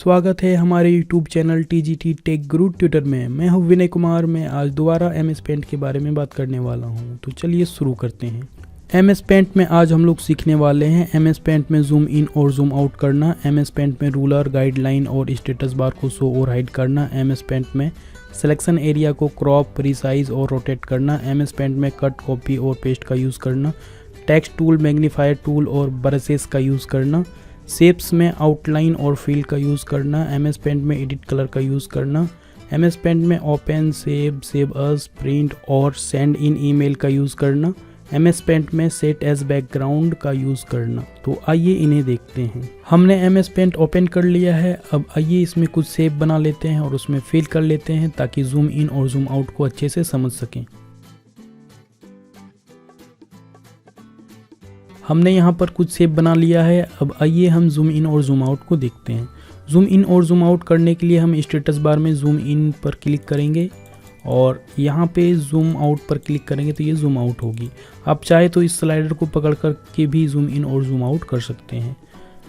स्वागत है हमारे YouTube चैनल TGT टेक गुरु ट्यूटर में। मैं हूं विनय कुमार। मैं आज दोबारा MS पेंट के बारे में बात करने वाला हूं, तो चलिए शुरू करते हैं। MS पेंट में आज हम लोग सीखने वाले हैं MS पेंट में जूम इन और जूम आउट करना, MS पेंट में रूलर, गाइडलाइन और स्टेटस बार को शो और हाइड करना, MS पेंट में सिलेक्शन एरिया को क्रॉप, रिसाइज और रोटेट करना, MS पेंट में कट, कॉपी और पेस्ट का यूज़ करना, टेक्स्ट टूल, मैग्नीफायर टूल और ब्रशेस का यूज़ करना, शेप्स में आउटलाइन और फिल का यूज़ करना, MS पेंट में एडिट कलर का यूज़ करना, MS पेंट में ओपन, सेव अस, प्रिंट और सेंड इन ईमेल का यूज़ करना, MS पेंट में सेट एज बैकग्राउंड का यूज़ करना। तो आइए इन्हें देखते हैं। हमने MS पेंट ओपन कर लिया है। अब आइए इसमें कुछ शेप बना लेते हैं और उसमें फिल कर लेते हैं ताकि जूम इन और जूम आउट को अच्छे से समझ सकें। हमने यहाँ पर कुछ शेप बना लिया है। अब आइए हम जूम इन और जूम आउट को देखते हैं। जूम इन और जूम आउट करने के लिए हम स्टेटस बार में जूम इन पर क्लिक करेंगे और यहाँ पे जूम आउट पर क्लिक करेंगे तो ये जूम आउट होगी। आप चाहे तो इस स्लाइडर को पकड़ कर के भी जूम इन और जूम आउट कर सकते हैं।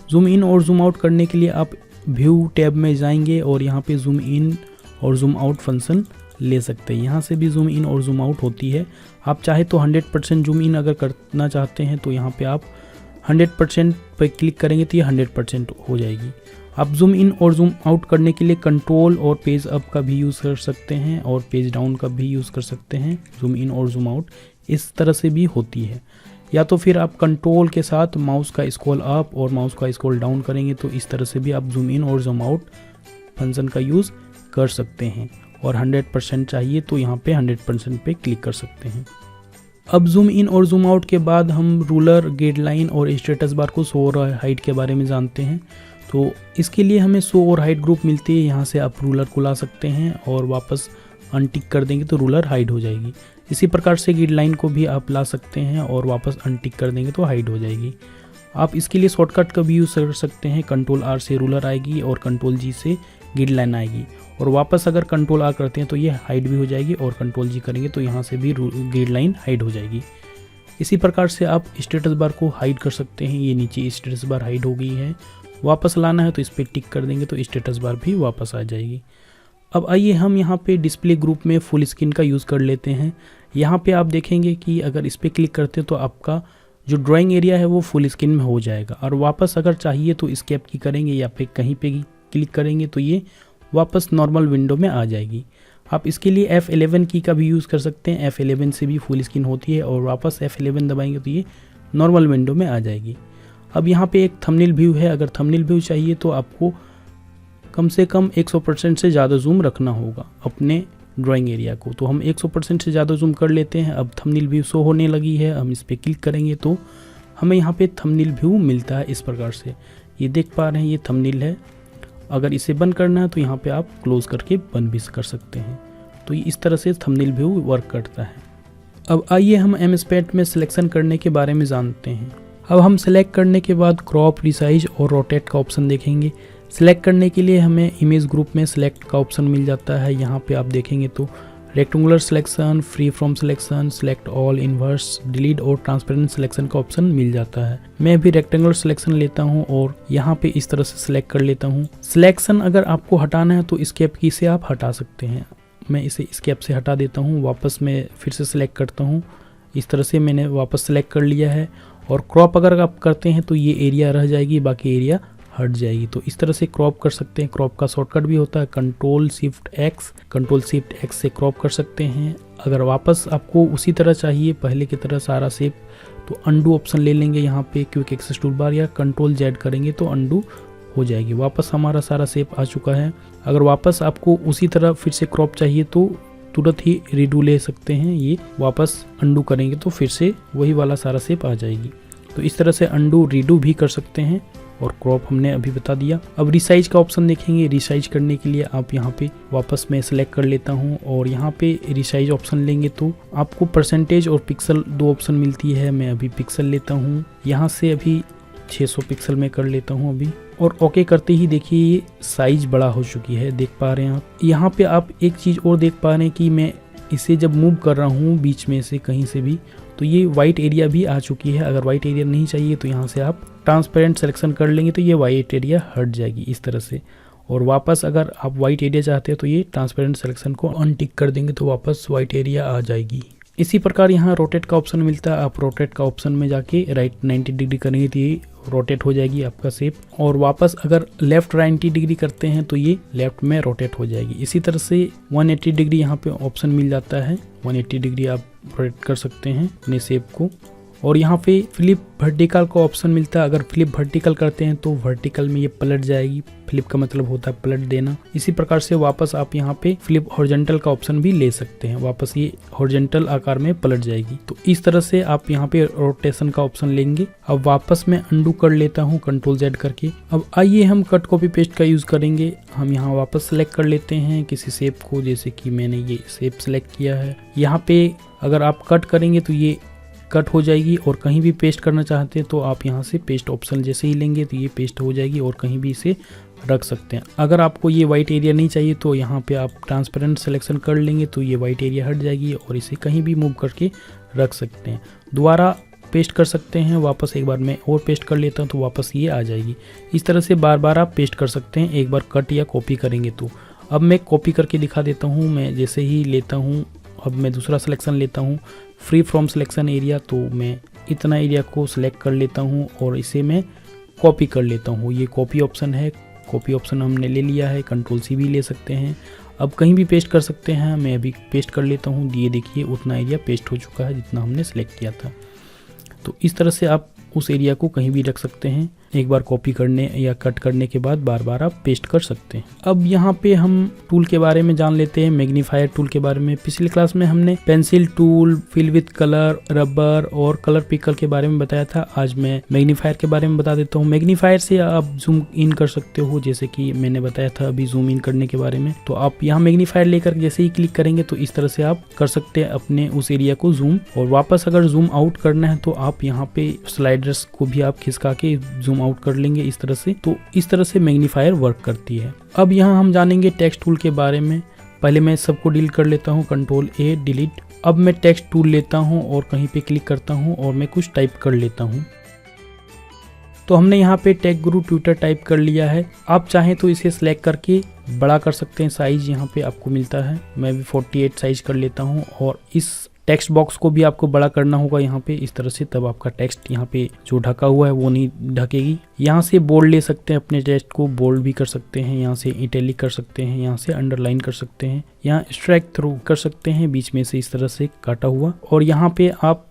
जूम इन और जूम आउट करने के लिए आप व्यू टैब में जाएंगे और यहाँ पे जूम इन और जूम आउट फंक्शन ले सकते हैं। यहाँ से भी जूम इन और जूम आउट होती है। आप चाहे तो 100% जूम इन अगर करना चाहते हैं तो यहाँ पे आप 100% पर क्लिक करेंगे तो ये 100% हो जाएगी। आप जूम इन और जूम आउट करने के लिए कंट्रोल और पेज अप का भी यूज़ कर सकते हैं और पेज डाउन का भी यूज़ कर सकते हैं। जूम इन और जूम आउट इस तरह से भी होती है। या तो फिर आप कंट्रोल के साथ माउस का स्क्रॉल अप और माउस का स्क्रॉल डाउन करेंगे तो इस तरह से भी आप जूम इन और जूम आउट फंक्शन का यूज़ कर सकते हैं। और 100% चाहिए तो यहाँ पे 100% पे क्लिक कर सकते हैं। अब जूम इन और जूम आउट के बाद हम रूलर, गाइडलाइन और स्टेटस बार को शो और हाइड के बारे में जानते हैं। तो इसके लिए हमें शो और हाइड ग्रुप मिलती है। यहाँ से आप रूलर को ला सकते हैं और वापस अनटिक कर देंगे तो रूलर हाइड हो जाएगी। इसी प्रकार से गाइडलाइन को भी आप ला सकते हैं और वापस अनटिक कर देंगे तो हाइड हो जाएगी। आप इसके लिए शॉर्टकट का भी यूज़ कर सकते हैं। कंट्रोल R से रूलर आएगी और कंट्रोल G से गाइडलाइन आएगी और वापस अगर कंट्रोल R करते हैं तो ये हाइड भी हो जाएगी और कंट्रोल G करेंगे तो यहाँ से भी गाइडलाइन हाइड हो जाएगी। इसी प्रकार से आप स्टेटस बार को हाइड कर सकते हैं। ये नीचे स्टेटस बार हाइड हो गई है। वापस लाना है तो इस पर टिक कर देंगे तो स्टेटस बार भी वापस आ जाएगी। अब आइए हम यहाँ पे डिस्प्ले ग्रुप में फुल स्क्रीन का यूज़ कर लेते हैं। यहाँ पे आप देखेंगे कि अगर इस पर क्लिक करते हैं तो आपका जो ड्राइंग एरिया है वो फुल स्क्रीन में हो जाएगा और वापस अगर चाहिए तो एस्केप की करेंगे या फिर कहीं पे क्लिक करेंगे तो ये वापस नॉर्मल विंडो में आ जाएगी। आप इसके लिए F11 की का भी यूज़ कर सकते हैं। F11 से भी फुल स्क्रीन होती है और वापस F11 दबाएंगे तो ये नॉर्मल विंडो में आ जाएगी। अब यहाँ पे एक थंबनेल व्यू है। अगर थंबनेल व्यू चाहिए तो आपको कम से कम 100% से ज़्यादा जूम रखना होगा अपने ड्राइंग एरिया को। तो हम 100% से ज़्यादा जूम कर लेते हैं। अब थंबनेल व्यू शो होने लगी है। हम इस पर क्लिक करेंगे तो हमें यहाँ पे थंबनेल व्यू मिलता है। इस प्रकार से ये देख पा रहे हैं, ये थंबनेल है। अगर इसे बंद करना है तो यहाँ पे आप क्लोज करके बंद भी कर सकते हैं। तो इस तरह से थंबनेल व्यू वर्क करता है। अब आइए हम MS पेंट में सिलेक्शन करने के बारे में जानते हैं। अब हम सेलेक्ट करने के बाद क्रॉप, रिसाइज और रोटेट का ऑप्शन देखेंगे। सेलेक्ट करने के लिए हमें इमेज ग्रुप में सेलेक्ट का ऑप्शन मिल जाता है। यहाँ पे आप देखेंगे तो rectangular selection, free from selection, select all, inverse, delete और ट्रांसपेरेंट सिलेक्शन का ऑप्शन मिल जाता है। मैं भी रेक्टेंगुलर सिलेक्शन लेता हूँ और यहाँ पे इस तरह से सिलेक्ट कर लेता हूँ। सिलेक्शन अगर आपको हटाना है तो एस्केप की से आप हटा सकते हैं। मैं इसे एस्केप से हटा देता हूँ। वापस मैं फिर से सिलेक्ट करता हूँ। इस तरह से मैंने वापस सिलेक्ट कर लिया है। और क्रॉप अगर आप करते हैं तो ये एरिया रह जाएगी, बाकी एरिया हट जाएगी। तो इस तरह से क्रॉप कर सकते हैं। क्रॉप का शॉर्टकट भी होता है कंट्रोल शिफ्ट एक्स से क्रॉप कर सकते हैं। अगर वापस आपको उसी तरह चाहिए पहले की तरह सारा शेप तो अंडू ऑप्शन ले लेंगे। यहाँ पे क्विक एक्सेस टूल बार या कंट्रोल Z करेंगे तो अंडू हो जाएगी। वापस हमारा सारा शेप आ चुका है। अगर वापस आपको उसी तरह फिर से क्रॉप चाहिए तो तुरंत ही रीडू ले सकते हैं। ये वापस अंडू करेंगे तो फिर से वही वाला सारा शेप आ जाएगी। तो इस तरह से अंडू रीडू भी कर सकते हैं और क्रॉप हमने अभी बता दिया। अब रिसाइज का ऑप्शन देखेंगे। रिसाइज करने के लिए आप यहाँ पे वापस मैं सेलेक्ट कर लेता हूँ और यहाँ पे रिसाइज ऑप्शन लेंगे तो आपको परसेंटेज और पिक्सल दो ऑप्शन मिलती है। मैं अभी पिक्सल लेता हूँ। यहाँ से अभी 600 पिक्सल में कर लेता हूँ अभी और ओके करते ही देखिए ये साइज बड़ा हो चुकी है, देख पा रहे हैं आप। यहाँ पे आप एक चीज़ और देख पा रहे हैं कि मैं इसे जब मूव कर रहा हूँ बीच में से कहीं से भी तो ये वाइट एरिया भी आ चुकी है। अगर वाइट एरिया नहीं चाहिए तो यहाँ से आप ट्रांसपेरेंट सिलेक्शन कर लेंगे तो ये वाइट एरिया हट जाएगी इस तरह से। और वापस अगर आप वाइट एरिया चाहते हैं तो ये ट्रांसपेरेंट सिलेक्शन को अनटिक कर देंगे तो वापस वाइट एरिया आ जाएगी। इसी प्रकार यहाँ रोटेट का ऑप्शन मिलता है, आप रोटेट का ऑप्शन में जाके राइट 90 डिग्री करेंगे तो ये रोटेट हो जाएगी आपका शेप, और वापस अगर लेफ्ट 90 डिग्री करते हैं तो ये लेफ्ट में रोटेट हो जाएगी। इसी तरह से 180 डिग्री यहाँ पे ऑप्शन मिल जाता है, 180 डिग्री आप रोटेट कर सकते हैं अपने शेप को। और यहाँ पे फ्लिप वर्टिकल का ऑप्शन मिलता है, अगर फ्लिप वर्टिकल करते हैं तो वर्टिकल में ये पलट जाएगी, फ्लिप का मतलब होता है पलट देना। इसी प्रकार से वापस आप यहाँ पे फ्लिप हॉरिजॉन्टल का ऑप्शन भी ले सकते हैं, वापस ये हॉरिजॉन्टल आकार में पलट जाएगी। तो इस तरह से आप यहाँ पे रोटेशन का ऑप्शन लेंगे। अब वापस मैं अंडू कर लेता हूँ Ctrl+Z करके। अब आइए हम कट कॉपी पेस्ट का यूज करेंगे। हम यहाँ वापस सेलेक्ट कर लेते हैं किसी शेप को, जैसे कि मैंने ये शेप सेलेक्ट किया है। यहाँ पे अगर आप कट करेंगे तो ये कट हो जाएगी, और कहीं भी पेस्ट करना चाहते हैं तो आप यहाँ से पेस्ट ऑप्शन जैसे ही लेंगे तो ये पेस्ट हो जाएगी, और कहीं भी इसे रख सकते हैं। अगर आपको ये वाइट एरिया नहीं चाहिए तो यहाँ पे आप ट्रांसपेरेंट सिलेक्शन कर लेंगे तो ये वाइट एरिया हट जाएगी, और इसे कहीं भी मूव करके रख सकते हैं। दोबारा पेस्ट कर सकते हैं, वापस एक बार मैं और पेस्ट कर लेता हूँ तो वापस ये आ जाएगी। इस तरह से बार बार आप पेस्ट कर सकते हैं, एक बार कट या कॉपी करेंगे तो। अब मैं कॉपी करके दिखा देता हूँ। मैं जैसे ही लेता हूँ, अब मैं दूसरा सिलेक्शन लेता हूँ, फ्री फ्रॉम सिलेक्शन एरिया, तो मैं इतना एरिया को सिलेक्ट कर लेता हूँ और इसे मैं कॉपी कर लेता हूँ। ये कॉपी ऑप्शन है, कॉपी ऑप्शन हमने ले लिया है, Ctrl+C भी ले सकते हैं। अब कहीं भी पेस्ट कर सकते हैं, मैं अभी पेस्ट कर लेता हूँ। ये देखिए उतना एरिया पेस्ट हो चुका है जितना हमने सेलेक्ट किया था। तो इस तरह से आप उस एरिया को कहीं भी रख सकते हैं, एक बार कॉपी करने या कट करने के बाद बार बार आप पेस्ट कर सकते हैं। अब यहाँ पे हम टूल के बारे में जान लेते हैं, मैग्नीफायर टूल के बारे में। पिछली क्लास में हमने pencil tool, fill with colour, rubber और कलर पिकर के बारे में बताया था। आज मैं मैग्नीफायर के बारे में बता देता हूँ। मैग्नीफायर से आप जूम इन कर सकते हो, जैसे कि मैंने बताया था अभी जूम इन करने के बारे में। तो आप यहाँ मैग्नीफायर लेकर जैसे ही क्लिक करेंगे तो इस तरह से आप कर सकते हैं अपने उस एरिया को जूम। और वापस अगर जूम आउट करना है तो आप यहाँ पे स्लाइडर्स को भी आप खिसका के जूम आउट कर लेंगे इस तरह से। तो इस तरह से मैग्नीफायर वर्क करती है। अब यहाँ हम जानेंगे टेक्स्ट टूल के बारे में। पहले मैं सबको डिलीट कर लेता हूँ, Ctrl+A डिलीट। अब मैं टेक्स्ट टूल लेता हूँ और कहीं पे क्लिक करता हूँ और मैं कुछ टाइप कर लेता हूँ। तो हमने यहाँ पे टेक गुरु ट्विटर टाइप कर लिया है। आप चाहें तो इसे सिलेक्ट करके बड़ा कर सकते हैं, साइज यहाँ पे आपको मिलता है। मैं भी 48 साइज कर लेता हूँ, और इस टेक्स्ट बॉक्स को भी आपको बड़ा करना होगा यहाँ पे इस तरह से, तब आपका टेक्स्ट यहाँ पे जो ढका हुआ है वो नहीं ढकेगी। यहाँ से बोल्ड ले सकते हैं, अपने टेक्स्ट को बोल्ड भी कर सकते हैं, यहाँ से इटैलिक कर सकते हैं, यहाँ से अंडरलाइन कर सकते हैं, यहाँ स्ट्राइक थ्रू कर सकते हैं बीच में से इस तरह से काटा हुआ। और यहाँ पे आप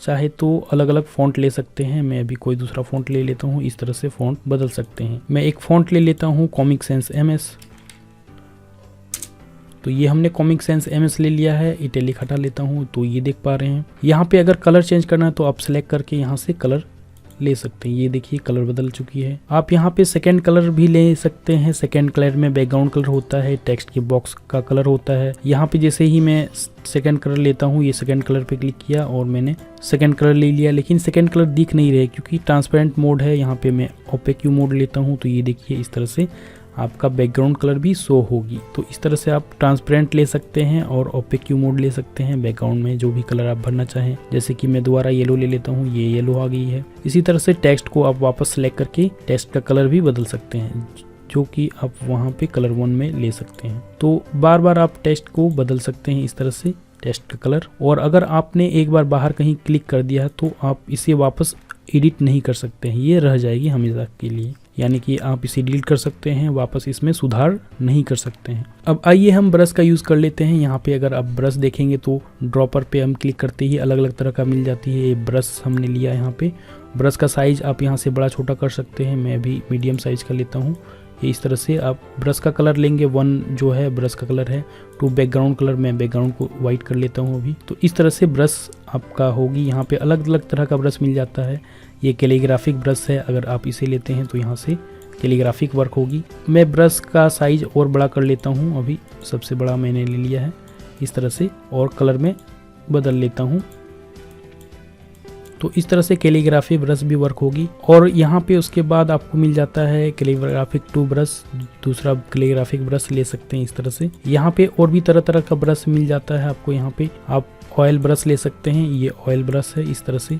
चाहे तो अलग अलग फॉन्ट ले सकते हैं। मैं अभी कोई दूसरा फॉन्ट ले लेता हूँ, इस तरह से फॉन्ट बदल सकते हैं। मैं एक फॉन्ट ले लेता हूँ कॉमिक सेंस MS। तो ये हमने कॉमिक सेंस MS ले लिया है। इटैलिक हटा लेता हूँ तो ये देख पा रहे हैं। यहाँ पे अगर कलर चेंज करना है तो आप सेलेक्ट करके यहाँ से कलर ले सकते हैं। ये देखिए कलर बदल चुकी है। आप यहाँ पे सेकंड कलर भी ले सकते हैं। सेकंड कलर में बैकग्राउंड कलर होता है, टेक्स्ट के बॉक्स का कलर होता है। यहाँ पे जैसे ही मैं सेकंड कलर लेता हूँ, ये सेकंड कलर पे क्लिक किया और मैंने सेकंड कलर ले लिया, लेकिन सेकंड कलर दिख नहीं रहे क्योंकि ट्रांसपेरेंट मोड है। यहाँ पे मैं ओपेक मोड लेता हूँ तो ये देखिए इस तरह से आपका बैकग्राउंड कलर भी शो होगी। तो इस तरह से आप ट्रांसपेरेंट ले सकते हैं और ओपेक मोड ले सकते हैं बैकग्राउंड में जो भी कलर आप भरना चाहें। जैसे कि मैं दोबारा येलो ले लेता हूँ, ये येलो आ गई है। इसी तरह से टेक्स्ट को आप वापस सेलेक्ट करके टेक्स्ट का कलर भी बदल सकते हैं, जो कि आप वहाँ पे कलर 1 में ले सकते हैं। तो बार बार आप टेक्स्ट को बदल सकते हैं इस तरह से टेक्स्ट का कलर। और अगर आपने एक बार बाहर कहीं क्लिक कर दिया है तो आप इसे वापस एडिट नहीं कर सकते हैं, ये रह जाएगी हमेशा के लिए। यानी कि आप इसे डिलीट कर सकते हैं, वापस इसमें सुधार नहीं कर सकते हैं। अब आइए हम ब्रश का यूज़ कर लेते हैं। यहाँ पे अगर आप ब्रश देखेंगे तो ड्रॉपर पे हम क्लिक करते ही अलग अलग तरह का मिल जाती है। ये ब्रश हमने लिया यहाँ पे। ब्रश का साइज आप यहाँ से बड़ा छोटा कर सकते हैं, मैं भी मीडियम साइज का लेता हूँ। ये इस तरह से आप ब्रश का कलर लेंगे, 1 जो है ब्रश का कलर है, 2 बैकग्राउंड कलर, मैं बैकग्राउंड को वाइट कर लेता हूँ अभी। तो इस तरह से ब्रश आपका होगी। यहाँ पे अलग अलग तरह का ब्रश मिल जाता है। ये कैलीग्राफिक ब्रश है, अगर आप इसे लेते हैं तो यहाँ से कैलीग्राफिक वर्क होगी। मैं ब्रश का साइज और बड़ा कर लेता हूँ, अभी सबसे बड़ा मैंने ले लिया है इस तरह से, और कलर में बदल लेता हूँ। तो इस तरह से कैलीग्राफी ब्रश भी वर्क होगी। और यहाँ पे उसके बाद आपको मिल जाता है कैलीग्राफिक 2 ब्रश, दूसरा कैलीग्राफिक ब्रश ले सकते हैं इस तरह से। यहाँ पे और भी तरह तरह का ब्रश मिल जाता है आपको। यहाँ पे आप ऑयल ब्रश ले सकते हैं, ये ऑयल ब्रश है इस तरह से।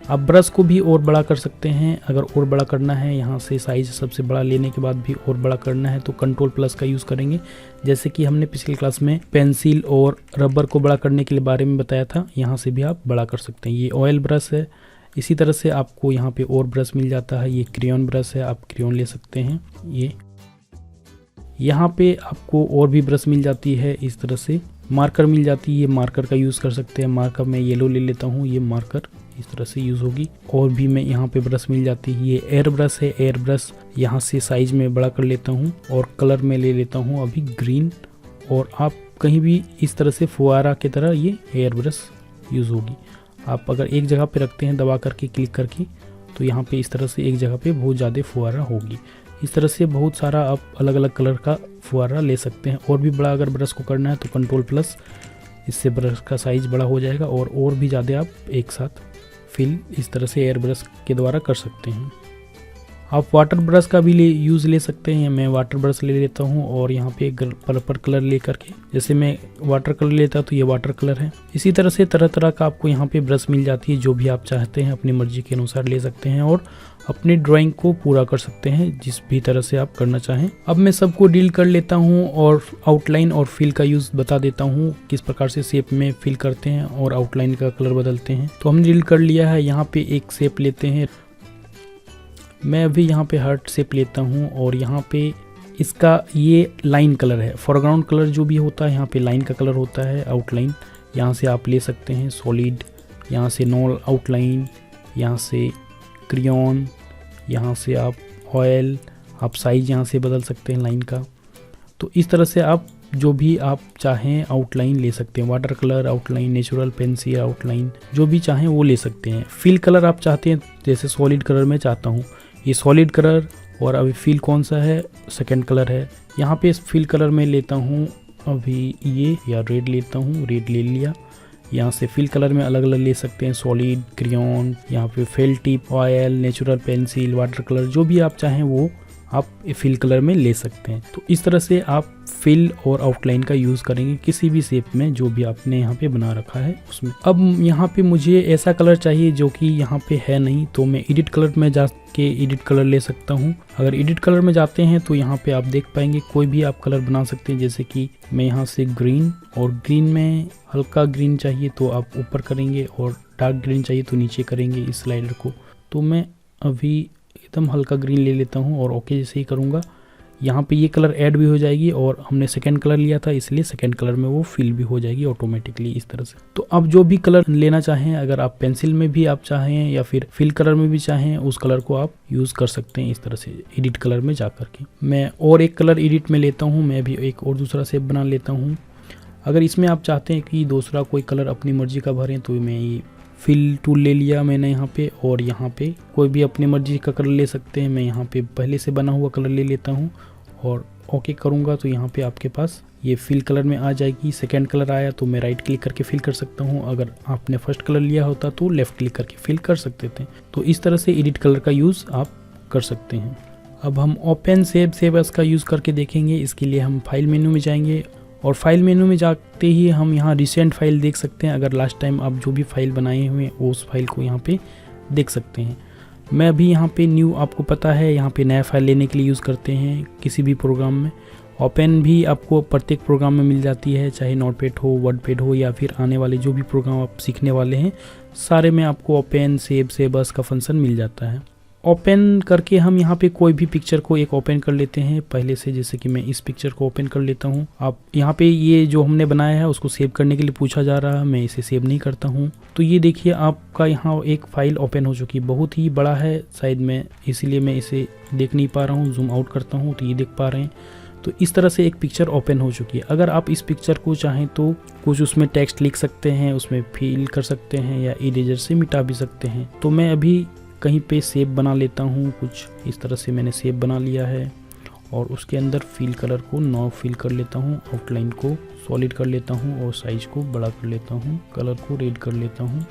आप ब्रश को भी और बड़ा कर सकते हैं। अगर और बड़ा करना है, यहाँ से साइज सबसे बड़ा लेने के बाद भी और बड़ा करना है तो कंट्रोल+ का यूज़ करेंगे। जैसे कि हमने पिछली क्लास में पेंसिल और रबर को बड़ा करने के लिए बारे में बताया था, यहाँ से भी आप बड़ा कर सकते हैं। ये ऑयल ब्रश है। इसी तरह से आपको यहाँ पे और ब्रश मिल जाता है। ये क्रेयॉन ब्रश है, आप क्रेयॉन ले सकते हैं। ये यहाँ पे आपको और भी ब्रश मिल जाती है। इस तरह से मार्कर मिल जाती है, ये मार्कर का यूज़ कर सकते हैं। मार्कर मैं येलो ले लेता हूँ, ये मार्कर इस तरह से यूज़ होगी। और भी मैं यहाँ पे ब्रश मिल जाती है। ये एयर ब्रश है, एयर ब्रश यहाँ से साइज में बड़ा कर लेता हूँ और कलर में ले लेता हूँ अभी ग्रीन। और आप कहीं भी इस तरह से फुहारा की तरह ये एयर ब्रश यूज़ होगी। आप अगर एक जगह पे रखते हैं दबा करके, क्लिक करके, तो यहाँ पे इस तरह से एक जगह पे बहुत ज़्यादा फुहारा होगी। इस तरह से बहुत सारा आप अलग अलग कलर का फुहारा ले सकते हैं। और भी बड़ा अगर ब्रश को करना है तो कंट्रोल+, इससे ब्रश का साइज़ बड़ा हो जाएगा और भी ज़्यादा आप एक साथ फिल इस तरह से एयर ब्रश के द्वारा कर सकते हैं। आप वाटर ब्रश का भी यूज़ ले सकते हैं। मैं वाटर ब्रश ले लेता हूँ और यहाँ पे पर्पल कलर ले करके, जैसे मैं वाटर कलर लेता तो ये वाटर कलर है। इसी तरह से तरह तरह का आपको यहाँ पे ब्रश मिल जाती है। जो भी आप चाहते हैं अपनी मर्जी के अनुसार ले सकते हैं और अपनी ड्राइंग को पूरा कर सकते हैं जिस भी तरह से आप करना चाहें। अब मैं सबको डील कर लेता हूँ और आउटलाइन और फिल का यूज़ बता देता हूँ, किस प्रकार से शेप में फिल करते हैं और आउटलाइन का कलर बदलते हैं। तो हमने डील कर लिया है। यहाँ पे एक शेप लेते हैं। मैं अभी यहाँ पे हार्ट शेप लेता हूँ और यहाँ पे इसका ये लाइन कलर है। फॉरग्राउंड कलर जो भी होता है, यहाँ पे लाइन का कलर होता है आउटलाइन। यहाँ से आप ले सकते हैं सॉलिड, यहाँ से नो आउटलाइन, यहाँ से क्रेयॉन, यहाँ से आप ऑयल, आप साइज यहाँ से बदल सकते हैं लाइन का। तो इस तरह से आप जो भी आप चाहें आउटलाइन ले सकते हैं। Water colour outline, natural pencil outline, जो भी चाहें वो ले सकते हैं। फिल कलर आप चाहते हैं, जैसे सॉलिड कलर मैं चाहता हूँ, ये सॉलिड कलर। और अभी फिल कौन सा है, सेकंड कलर है। यहाँ पे इस फिल कलर में लेता हूँ अभी ये, या रेड लेता हूँ, रेड ले लिया। यहाँ से फिल कलर में अलग अलग ले सकते हैं, सॉलिड, क्रेयॉन, यहाँ पे fail tip, oil, natural pencil, water colour, जो भी आप चाहें वो आप फिल कलर में ले सकते हैं। तो इस तरह से आप फिल और आउटलाइन का यूज़ करेंगे किसी भी शेप में जो भी आपने यहाँ पे बना रखा है उसमें। अब यहाँ पे मुझे ऐसा कलर चाहिए जो कि यहाँ पे है नहीं, तो मैं एडिट कलर में जाके एडिट कलर ले सकता हूँ। अगर एडिट कलर में जाते हैं तो यहाँ पे आप देख पाएंगे कोई भी आप कलर बना सकते हैं। जैसे कि मैं यहाँ से ग्रीन, और ग्रीन में हल्का ग्रीन चाहिए तो आप ऊपर करेंगे और डार्क ग्रीन चाहिए तो नीचे करेंगे इस स्लाइडर को। तो मैं अभी एकदम हल्का ग्रीन ले लेता हूँ और ओके जैसे ही करूँगा यहाँ पे ये कलर ऐड भी हो जाएगी। और हमने सेकंड कलर लिया था इसलिए सेकंड कलर में वो फिल भी हो जाएगी ऑटोमेटिकली इस तरह से। तो अब जो भी कलर लेना चाहें, अगर आप पेंसिल में भी आप चाहें या फिर फिल कलर में भी चाहें, उस कलर को आप यूज़ कर सकते हैं इस तरह से एडिट कलर में जा कर के। मैं और एक कलर एडिट में लेता हूँ, मैं भी एक और दूसरा शेप बना लेता हूँ। अगर इसमें आप चाहते हैं कि दूसरा कोई कलर अपनी मर्जी का भरें तो मैं ये फिल टूल ले लिया मैंने यहाँ पे, और यहाँ पे कोई भी अपनी मर्जी का कलर ले सकते हैं। मैं यहाँ पे पहले से बना हुआ कलर ले लेता हूँ और ओके करूँगा तो यहाँ पे आपके पास ये फिल कलर में आ जाएगी। सेकंड कलर आया तो मैं राइट क्लिक करके फिल कर सकता हूँ। अगर आपने फर्स्ट कलर लिया होता तो लेफ़्ट क्लिक करके फिल कर सकते थे। तो इस तरह से एडिट कलर का यूज़ आप कर सकते हैं। अब हम ओपन सेव एज़ का यूज़ करके देखेंगे। इसके लिए हम फाइल मेन्यू में जाएंगे और फाइल मेन्यू में जाते ही हम यहाँ रिसेंट फाइल देख सकते हैं। अगर लास्ट टाइम आप जो भी फाइल बनाए हुए हैं उस फाइल को यहाँ पे देख सकते हैं। मैं अभी यहाँ पे न्यू, आपको पता है यहाँ पे नया फाइल लेने के लिए यूज़ करते हैं किसी भी प्रोग्राम में। ओपन भी आपको प्रत्येक प्रोग्राम में मिल जाती है, चाहे नोटपैड हो, वर्डपैड हो या फिर आने वाले जो भी प्रोग्राम आप सीखने वाले हैं सारे में आपको ओपन सेव एज़ का फंक्शन मिल जाता है। ओपन करके हम यहाँ पे कोई भी पिक्चर को एक ओपन कर लेते हैं पहले से। जैसे कि मैं इस पिक्चर को ओपन कर लेता हूँ। आप यहाँ पे ये जो हमने बनाया है उसको सेव करने के लिए पूछा जा रहा है, मैं इसे सेव नहीं करता हूँ। तो ये देखिए आपका यहाँ एक फ़ाइल ओपन हो चुकी है, बहुत ही बड़ा है शायद मैं इसीलिए मैं इसे देख नहीं पा रहा हूँ। जूम आउट करता हूँ तो ये देख पा रहे हैं। तो इस तरह से एक पिक्चर ओपन हो चुकी है। अगर आप इस पिक्चर को चाहें तो कुछ उसमें टेक्स्ट लिख सकते हैं, उसमें फिल कर सकते हैं या इरेजर से मिटा भी सकते हैं। तो मैं अभी कहीं पे शेप बना लेता हूँ, कुछ इस तरह से मैंने शेप बना लिया है और उसके अंदर फिल कलर को नो फिल कर लेता हूँ, आउटलाइन को सॉलिड कर लेता हूँ और साइज को बड़ा कर लेता हूँ, कलर को रेड कर लेता हूँ।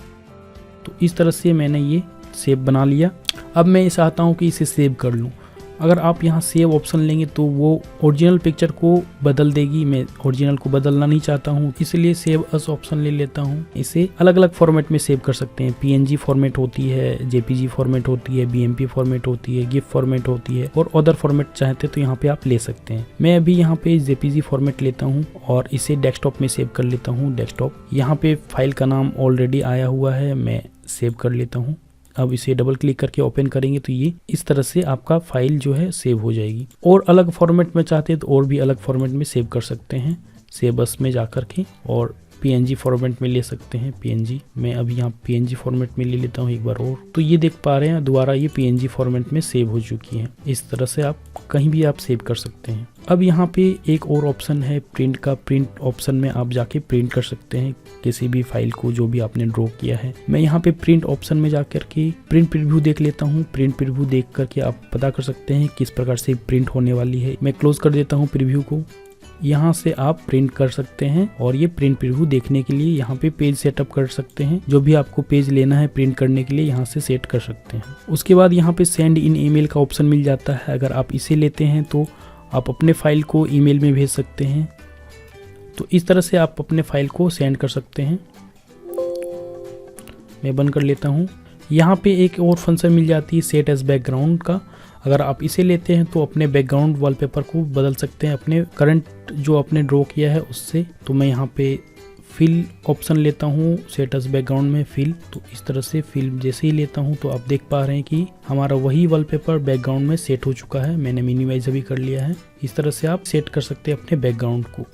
तो इस तरह से मैंने ये शेप बना लिया। अब मैं चाहता हूँ कि इसे सेव कर लूँ। अगर आप यहाँ सेव ऑप्शन लेंगे तो वो ओरिजिनल पिक्चर को बदल देगी। मैं ओरिजिनल को बदलना नहीं चाहता हूँ, इसलिए सेव अस ऑप्शन ले लेता हूँ। इसे अलग अलग फॉर्मेट में सेव कर सकते हैं। PNG फॉर्मेट होती है, JPG फॉर्मेट होती है, BMP फॉर्मेट होती है, GIF फॉर्मेट होती है और अदर फॉर्मेट चाहते तो यहाँ पे आप ले सकते हैं। मैं अभी यहाँ पे JPG फॉर्मेट लेता हूँ और इसे डेस्कटॉप में सेव कर लेता हूँ। डेस्कटॉप यहाँ पे फाइल का नाम ऑलरेडी आया हुआ है, मैं सेव कर लेता हूँ। अब इसे डबल क्लिक करके ओपन करेंगे तो ये इस तरह से आपका फाइल जो है सेव हो जाएगी। और अलग फॉर्मेट में चाहते हैं तो और भी अलग फॉर्मेट में सेव कर सकते हैं। सेव बस में जा कर के और PNG फॉर्मेट में ले सकते हैं। PNG मैं अभी यहाँ PNG फॉर्मेट में ले लेता हूँ एक बार और। तो ये देख पा रहे हैं दोबारा ये PNG फॉर्मेट में सेव हो चुकी है। इस तरह से आप कहीं भी आप सेव कर सकते हैं। अब यहाँ पे एक और ऑप्शन है प्रिंट का। प्रिंट ऑप्शन में आप जाके प्रिंट कर सकते हैं किसी भी फाइल को जो भी आपने ड्रॉ किया है। मैं यहाँ पे प्रिंट ऑप्शन में जाकर के प्रिंट प्रीव्यू देख लेता हूँ। प्रिंट प्रीव्यू देख करके आप पता कर सकते हैं किस प्रकार से प्रिंट होने वाली है। मैं क्लोज कर देता हूँ प्रीव्यू को। यहाँ से आप प्रिंट कर सकते हैं और ये प्रिंट प्रीव्यू देखने के लिए यहाँ पे पेज सेटअप कर सकते हैं। जो भी आपको पेज लेना है प्रिंट करने के लिए यहाँ से सेट कर सकते हैं। उसके बाद यहाँ पे सेंड इन ईमेल का ऑप्शन मिल जाता है। अगर आप इसे लेते हैं तो आप अपने फाइल को ईमेल में भेज सकते हैं। तो इस तरह से आप अपने फाइल को सेंड कर सकते हैं। मैं बंद कर लेता हूँ। यहाँ पे एक और फंक्शन मिल जाती है सेट एज बैकग्राउंड का। अगर आप इसे लेते हैं तो अपने बैकग्राउंड वॉलपेपर को बदल सकते हैं अपने करंट जो आपने ड्रॉ किया है उससे। तो मैं यहाँ पे फिल ऑप्शन लेता हूँ सेट एज बैकग्राउंड में फिल। तो इस तरह से फिल जैसे ही लेता हूँ तो आप देख पा रहे हैं कि हमारा वही वॉलपेपर बैकग्राउंड में सेट हो चुका है। मैंने मिनिमाइज अभी कर लिया है। इस तरह से आप सेट कर सकते हैं अपने बैकग्राउंड को।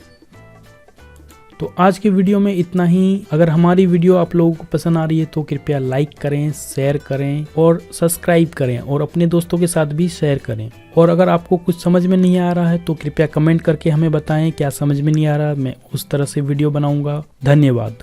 तो आज के वीडियो में इतना ही। अगर हमारी वीडियो आप लोगों को पसंद आ रही है तो कृपया लाइक करें, शेयर करें और सब्सक्राइब करें और अपने दोस्तों के साथ भी शेयर करें। और अगर आपको कुछ समझ में नहीं आ रहा है तो कृपया कमेंट करके हमें बताएं क्या समझ में नहीं आ रहा। मैं उस तरह से वीडियो बनाऊंगा। धन्यवाद।